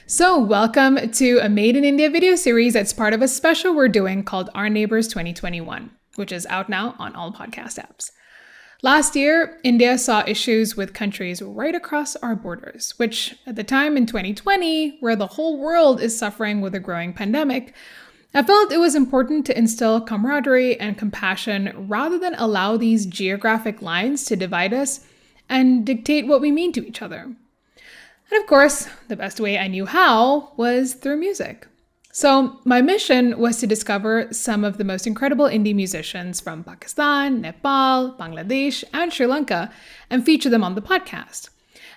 So, welcome to a Made in India video series that's part of a special we're doing called Our Neighbors 2021, which is out now on all podcast apps. Last year, India saw issues with countries right across our borders, which at the time in 2020, where the whole world is suffering with a growing pandemic, I felt it was important to instill camaraderie and compassion rather than allow these geographic lines to divide us and dictate what we mean to each other. And of course, the best way I knew how was through music. So my mission was to discover some of the most incredible indie musicians from Pakistan, Nepal, Bangladesh, and Sri Lanka and feature them on the podcast.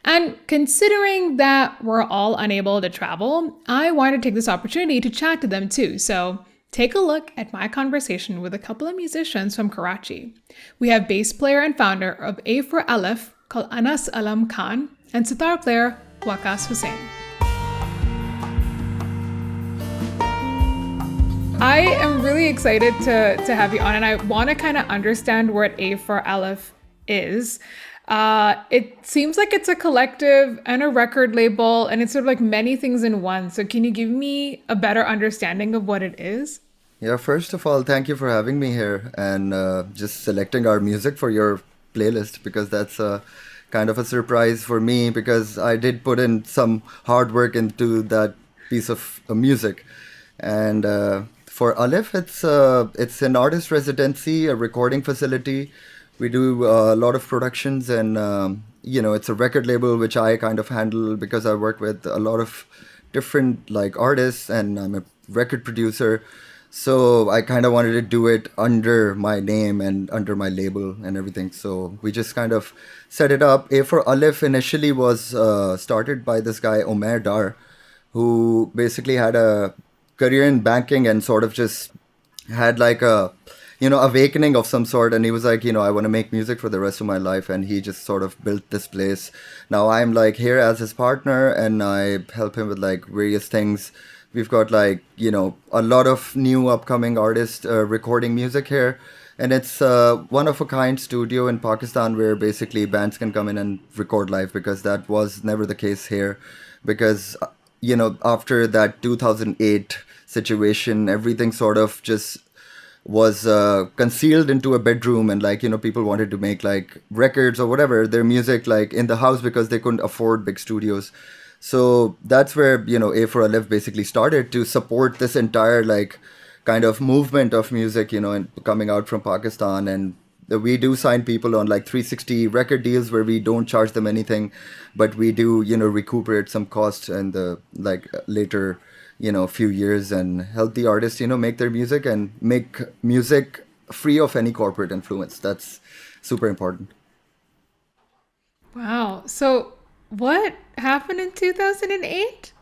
And considering that we're all unable to travel, I wanted to take this opportunity to chat to them too. So take a look at my conversation with a couple of musicians from Karachi. We have bass player and founder of A for Aleph called Anas Khan and sitar player Waqas Hussain. I am really excited to have you on, and I want to kind of understand what A for Aleph is. It seems like it's a collective and a record label, and it's sort of like many things in one. So can you give me a better understanding of what it is? Yeah, first of all, thank you for having me here and just selecting our music for your playlist, because that's kind of a surprise for me, because I did put in some hard work into that piece of music. And for Aleph, it's an artist residency, a recording facility. We do a lot of productions, and it's a record label which I kind of handle because I work with a lot of different artists, and I'm a record producer. So I kind of wanted to do it under my name and under my label and everything. So we just kind of set it up. A for Aleph initially was started by this guy, Omer Dar, who basically had a career in banking and sort of just had a awakening of some sort. And he was like, I want to make music for the rest of my life. And he just sort of built this place. Now I'm here as his partner, and I help him with various things. We've got a lot of new upcoming artists recording music here. And it's one of a kind studio in Pakistan where basically bands can come in and record live, because that was never the case here. Because, after that 2008 situation, everything sort of just was concealed into a bedroom, and people wanted to make records or whatever, their music in the house, because they couldn't afford big studios. So that's where, A for Aleph basically started to support this entire kind of movement of music, and coming out from Pakistan. And we do sign people on 360 record deals where we don't charge them anything, but we do, recuperate some costs in the later, few years, and help the artists, make their music and make music free of any corporate influence. That's super important. Wow. So what happened in 2008?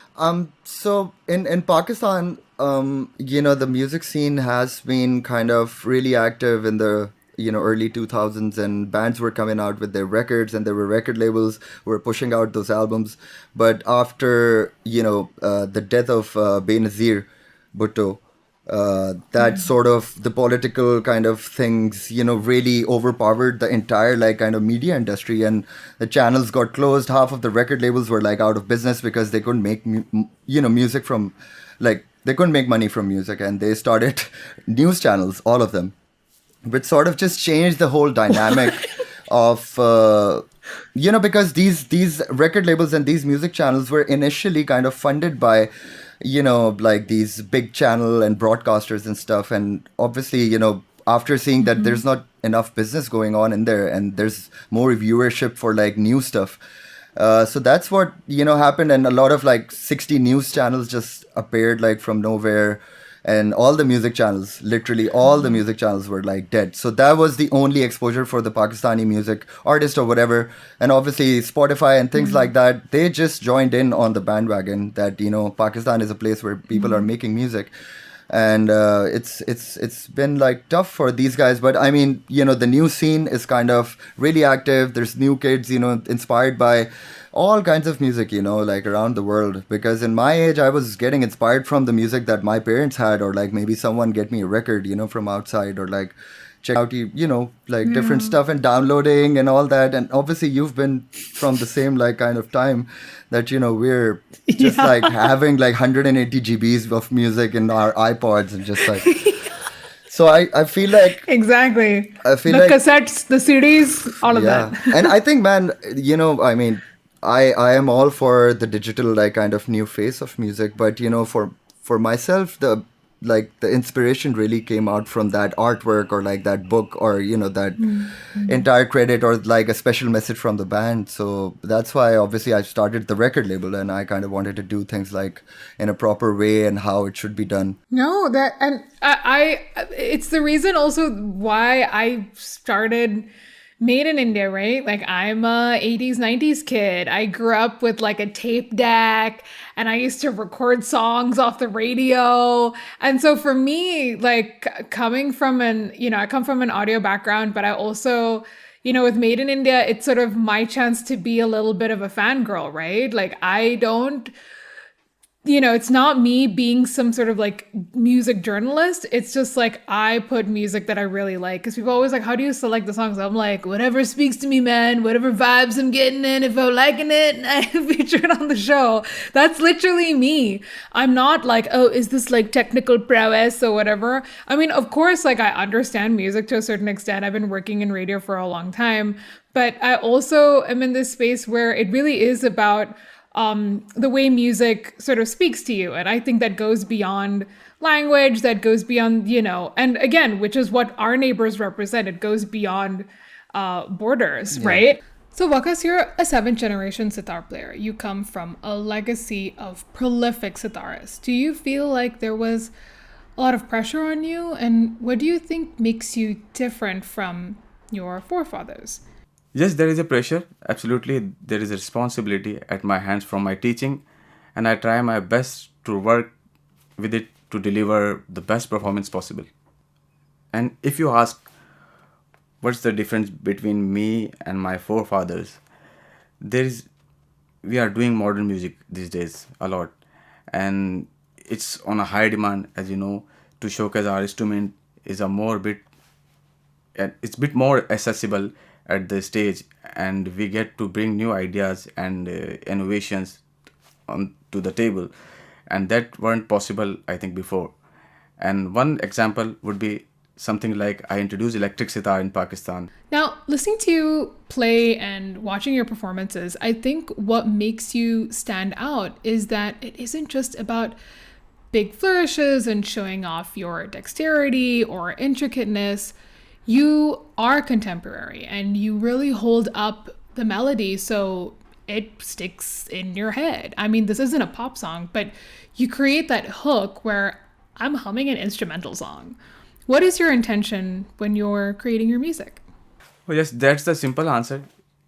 So in Pakistan, the music scene has been kind of really active in the, early 2000s, and bands were coming out with their records, and there were record labels who were pushing out those albums. But after, the death of Benazir Bhutto, that sort of the political kind of things, really overpowered the entire kind of media industry, and the channels got closed. Half of the record labels were out of business because they couldn't make, music from, they couldn't make money from music, and they started news channels, all of them, which sort of just changed the whole dynamic of, because these record labels and these music channels were initially kind of funded by these big channel and broadcasters and stuff. And obviously, after seeing that there's not enough business going on in there, and there's more viewership for new stuff. So that's what, happened. And a lot of 60 news channels just appeared from nowhere. And all the music channels, literally all the music channels were dead. So that was the only exposure for the Pakistani music artist or whatever. And obviously Spotify and things like that, they just joined in on the bandwagon that, Pakistan is a place where people are making music. And it's been tough for these guys. But I mean, the new scene is kind of really active. There's new kids, inspired by all kinds of music, around the world. Because in my age, I was getting inspired from the music that my parents had, or maybe someone get me a record, from outside, or check out, like different stuff and downloading and all that. And obviously you've been from the same like kind of time that, we're just like having like 180 GBs of music in our iPods and just like... So I feel like... Exactly. I feel the like... cassettes, the CDs, all of that. And I think, man, I mean, I am all for the digital like kind of new face of music, but for myself, the inspiration really came out from that artwork or like that book or that entire credit or like a special message from the band. So that's why obviously I started the record label, and I kind of wanted to do things like in a proper way and how it should be done. No, that, and I it's the reason also why I started Made in India, right? Like, I'm a 80s, 90s kid. I grew up with like a tape deck, and I used to record songs off the radio. And so for me, like, coming from I come from an audio background, but I also, with Made in India, it's sort of my chance to be a little bit of a fangirl, right? Like, I don't... it's not me being some sort of like music journalist. It's just like I put music that I really like. Because people always like, how do you select the songs? I'm like, whatever speaks to me, man. Whatever vibes I'm getting in. If I'm liking it, I feature it on the show. That's literally me. I'm not like, oh, is this like technical prowess or whatever? I mean, of course, like I understand music to a certain extent. I've been working in radio for a long time. But I also am in this space where it really is about the way music sort of speaks to you. And I think that goes beyond language, that goes beyond, and again, which is what our neighbors represent. It goes beyond borders, right? So Waqas, you're a 7th generation sitar player. You come from a legacy of prolific sitarists. Do you feel like there was a lot of pressure on you? And what do you think makes you different from your forefathers? Yes, there is a pressure. Absolutely, there is a responsibility at my hands from my teaching, and I try my best to work with it to deliver the best performance possible. And if you ask, what's the difference between me and my forefathers? We are doing modern music these days a lot, and it's on a high demand, as you know, to showcase our instrument is it's a bit more accessible at the stage, and we get to bring new ideas and innovations onto the table, and that weren't possible, I think, before. And one example would be something like I introduced electric sitar in Pakistan. Now, listening to you play and watching your performances, I think what makes you stand out is that it isn't just about big flourishes and showing off your dexterity or intricateness. You are contemporary and you really hold up the melody so it sticks in your head. I mean, this isn't a pop song, but you create that hook where I'm humming an instrumental song. What is your intention when you're creating your music? Well, yes, that's the simple answer.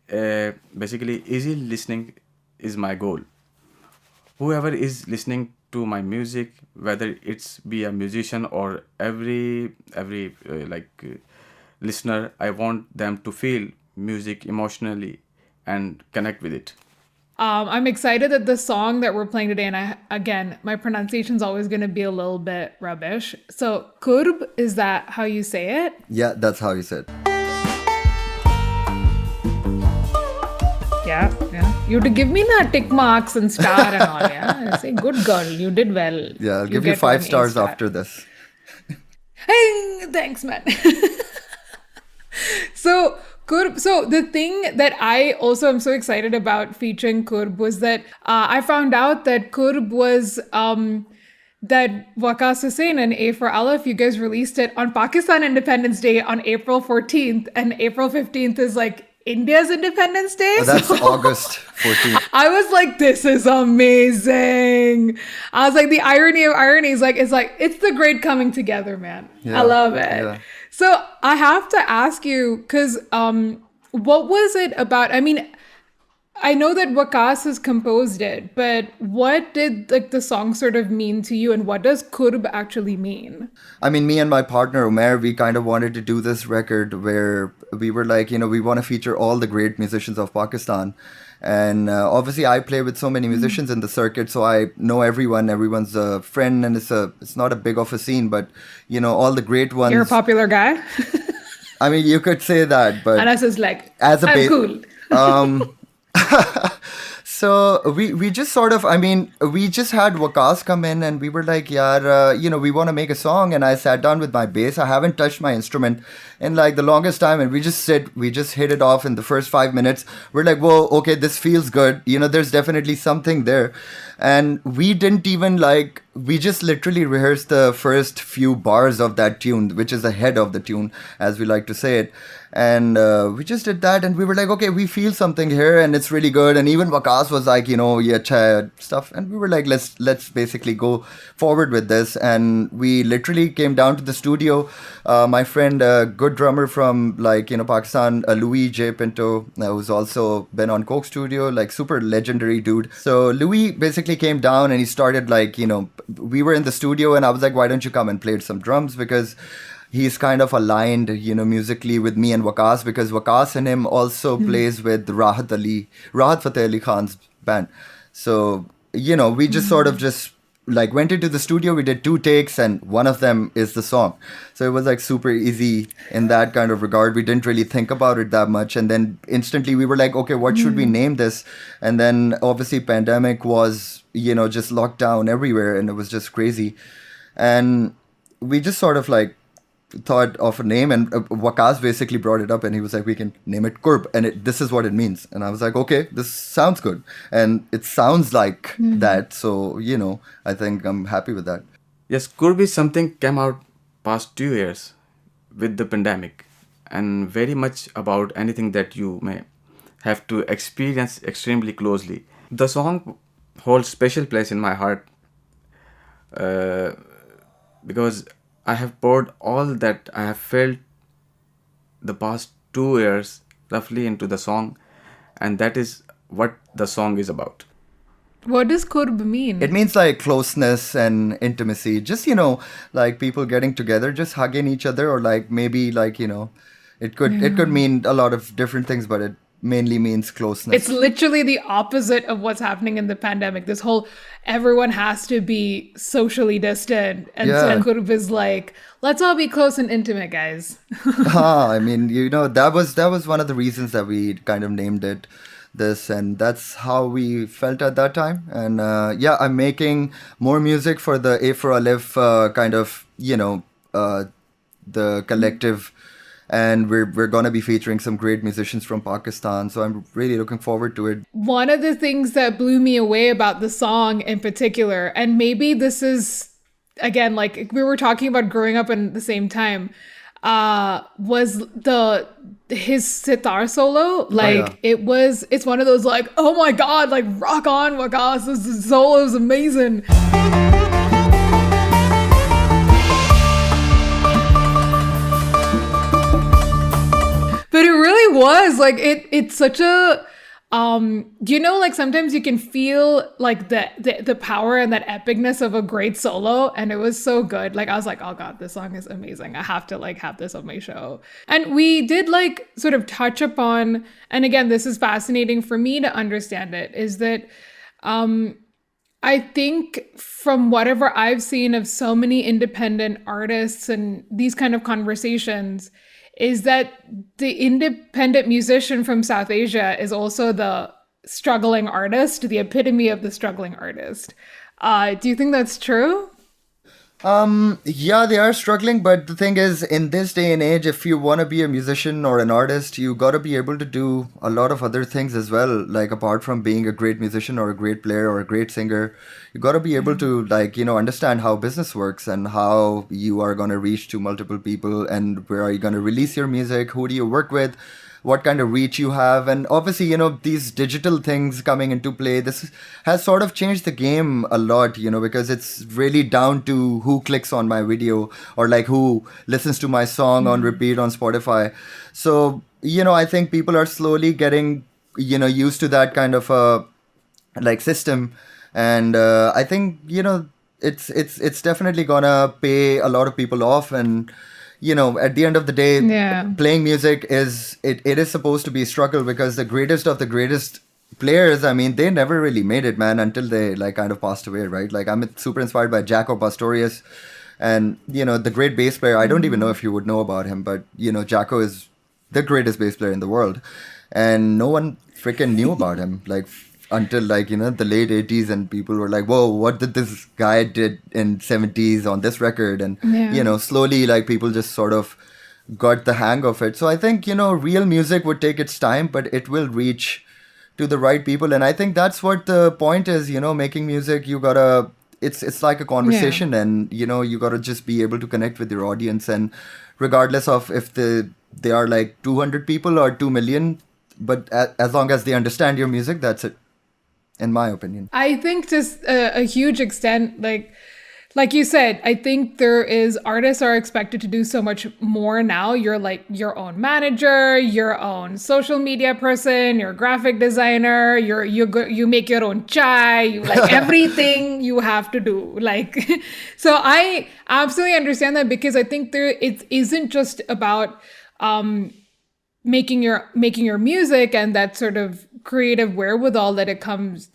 Basically, easy listening is my goal. Whoever is listening to my music, whether it's be a musician or every listener, I want them to feel music emotionally and connect with it. I'm excited that the song that we're playing today, and my pronunciation's always going to be a little bit rubbish. So, Qurb, is that how you say it? Yeah, that's how you say it. Yeah. You have to give me the tick marks and star and all, yeah? I say, good girl, you did well. Yeah, I'll give you 5 stars after this. Hey, thanks, man. So, Qurb, so the thing that I also am so excited about featuring Qurb was that I found out that Qurb was that Waqas Hussain and A for Aleph, you guys released it on Pakistan Independence Day on April 14th, and April 15th is like India's Independence Day. Oh, that's August 14th. I was like, this is amazing. I was like, the irony of ironies, it's the great coming together, man. Yeah, I love it. Yeah. So I have to ask you, because what was it about? I mean, I know that Waqas has composed it, but what did the song sort of mean to you, and what does Qurb actually mean? I mean, me and my partner Umair, we kind of wanted to do this record where we were like, we want to feature all the great musicians of Pakistan. And obviously I play with so many musicians in the circuit, so I know everyone's a friend, and it's not a big of a scene, but all the great ones. You're a popular guy. I mean, you could say that, but Anas is like, as a I'm base, cool. so we just sort of, I mean, we just had Waqas come in and we were like, yaar, we want to make a song. And I sat down with my bass. I haven't touched my instrument in like the longest time. And we just hit it off in the first 5 minutes. We're like, whoa, okay, this feels good. There's definitely something there. And we didn't even we just literally rehearsed the first few bars of that tune, which is the head of the tune, as we like to say it. And we just did that, and we were like, okay, we feel something here, and it's really good. And even Waqas was like, yeah, chai stuff, and we were like, let's basically go forward with this. And we literally came down to the studio. My friend, good drummer from Pakistan, Louis J Pinto, who's also been on Coke Studio, like super legendary dude. So Louis basically came down and he started we were in the studio, and I was like, why don't you come and play some drums, because he's kind of aligned, musically with me and Waqas, because Waqas and him also plays with Rahat Fateh Ali Khan's band. So, we just sort of just went into the studio, we did 2 takes, and one of them is the song. So it was super easy in that kind of regard. We didn't really think about it that much. And then instantly we were like, okay, what should we name this? And then obviously pandemic was, just locked down everywhere, and it was just crazy. And we just sort of thought of a name, and Waqas basically brought it up, and he was like, we can name it Qurb, and this is what it means. And I was like, okay, this sounds good, and it sounds like that, so I think I'm happy with that. Yes, Qurb is something came out past 2 years with the pandemic, and very much about anything that you may have to experience extremely closely. The song holds special place in my heart because I have poured all that I have felt the past 2 years roughly into the song, and that is what the song is about. What does Qurb mean? It means closeness and intimacy. Just, people getting together, just hugging each other, or maybe it could mean a lot of different things, but it mainly means closeness. It's literally the opposite of what's happening in the pandemic. This whole everyone has to be socially distant, and so Qurb is let's all be close and intimate, guys. I mean, that was one of the reasons that we kind of named it this, and that's how we felt at that time. And I'm making more music for the A for Aleph kind of the collective. And we're going to be featuring some great musicians from Pakistan. So I'm really looking forward to it. One of the things that blew me away about the song in particular, and maybe this is, again, we were talking about growing up in the same time, was his sitar solo. It's one of those oh my God, rock on, Waqas, this solo is amazing. But it really was it's such a sometimes you can feel the power and that epicness of a great solo, and it was so good. I was like, oh God, this song is amazing. I have to have this on my show. And we did sort of touch upon, and again, this is fascinating for me to understand it, is that I think from whatever I've seen of so many independent artists and these kind of conversations, is that the independent musician from South Asia is also the struggling artist, the epitome of the struggling artist. Do you think that's true? Yeah, they are struggling, but the thing is, in this day and age, if you want to be a musician or an artist, you got to be able to do a lot of other things as well. Apart from being a great musician or a great player or a great singer, you got to be able to understand how business works and how you are going to reach to multiple people, and where are you going to release your music, who do you work with, what kind of reach you have. And obviously, these digital things coming into play, this has sort of changed the game a lot, because it's really down to who clicks on my video, or who listens to my song on repeat on Spotify. So, I think people are slowly getting, used to that kind of system. And I think, it's definitely gonna pay a lot of people off. And at the end of the day, playing music it is supposed to be a struggle, because the greatest of the greatest players, I mean, they never really made it, man, until they kind of passed away, right? I'm super inspired by Jaco Pastorius, And, the great bass player, I don't even know if you would know about him, but, Jacko is the greatest bass player in the world. And no one freaking knew about him, until the late 80s, and people were like, whoa, what did this guy did in 70s on this record? And, slowly, people just sort of got the hang of it. So I think, real music would take its time, but it will reach to the right people. And I think that's what the point is, making music, you gotta, it's like a conversation, and, you gotta just be able to connect with your audience. And regardless of if they are 200 people or 2 million, but as long as they understand your music, that's it, in my opinion. I think just a huge extent, like you said, I think artists are expected to do so much more now. You're your own manager, your own social media person, your graphic designer, you make your own chai, everything you have to do. So I absolutely understand that, because I think it isn't just about making your music and that sort of creative wherewithal that it comes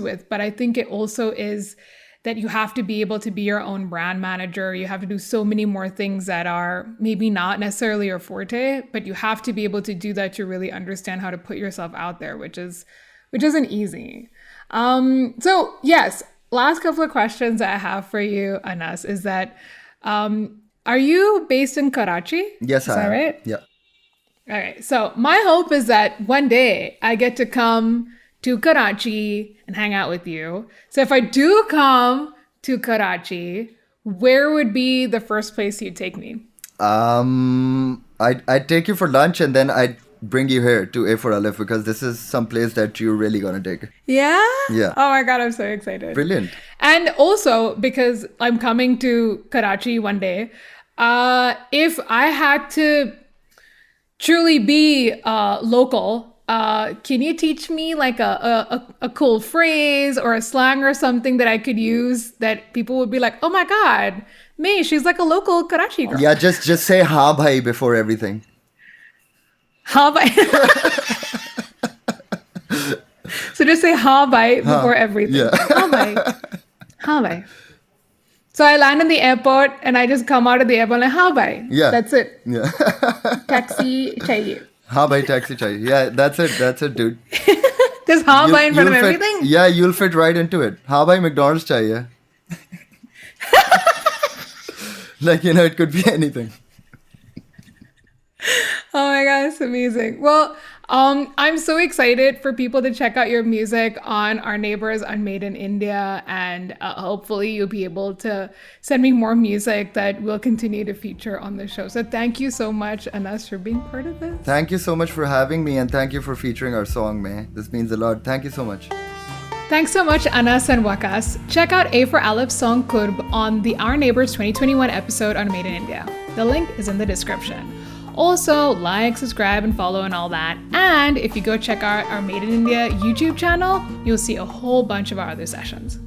with, but I think it also is that you have to be able to be your own brand manager. You have to do so many more things that are maybe not necessarily your forte, but you have to be able to do that to really understand how to put yourself out there, which isn't easy. So yes, last couple of questions I have for you, Anas, is that are you based in Karachi? Yes, I am. Right? Yeah. All right. So my hope is that one day I get to come to Karachi and hang out with you. So if I do come to Karachi, where would be the first place you'd take me? I'd take you for lunch, and then I'd bring you here to A for Aleph, because this is some place that you're really gonna dig. Yeah? Yeah. Oh my God, I'm so excited. Brilliant. And also, because I'm coming to Karachi one day, if I had to truly be local, can you teach me a cool phrase or a slang or something that I could use that people would be like, oh my God, Mae, she's like a local Karachi girl. Yeah, just say "ha bhai" before everything. Ha bhai. So just say ha bhai before everything. Yeah. Ha bhai. Ha bhai. So I land in the airport and I just come out of the airport like, ha bhai. Yeah. That's it. Yeah. Taxi chahiye. Ha bhai, taxi chahiye. Yeah, that's it, dude. Just ha bhai in front of everything? Yeah, you'll fit right into it. Ha bhai, McDonald's chahiye. It could be anything. Oh my God, it's amazing. Well, I'm so excited for people to check out your music on Our Neighbors on Made in India, and hopefully you'll be able to send me more music that will continue to feature on the show. So thank you so much, Anas, for being part of this. Thank you so much for having me, and thank you for featuring our song, Mae. This means a lot. Thank you so much. Thanks so much, Anas and Waqas. Check out A for Aleph's song Qurb on the Our Neighbors 2021 episode on Made in India. The link is in the description. Also, like, subscribe, and follow and all that. And if you go check out our Made in India YouTube channel, you'll see a whole bunch of our other sessions.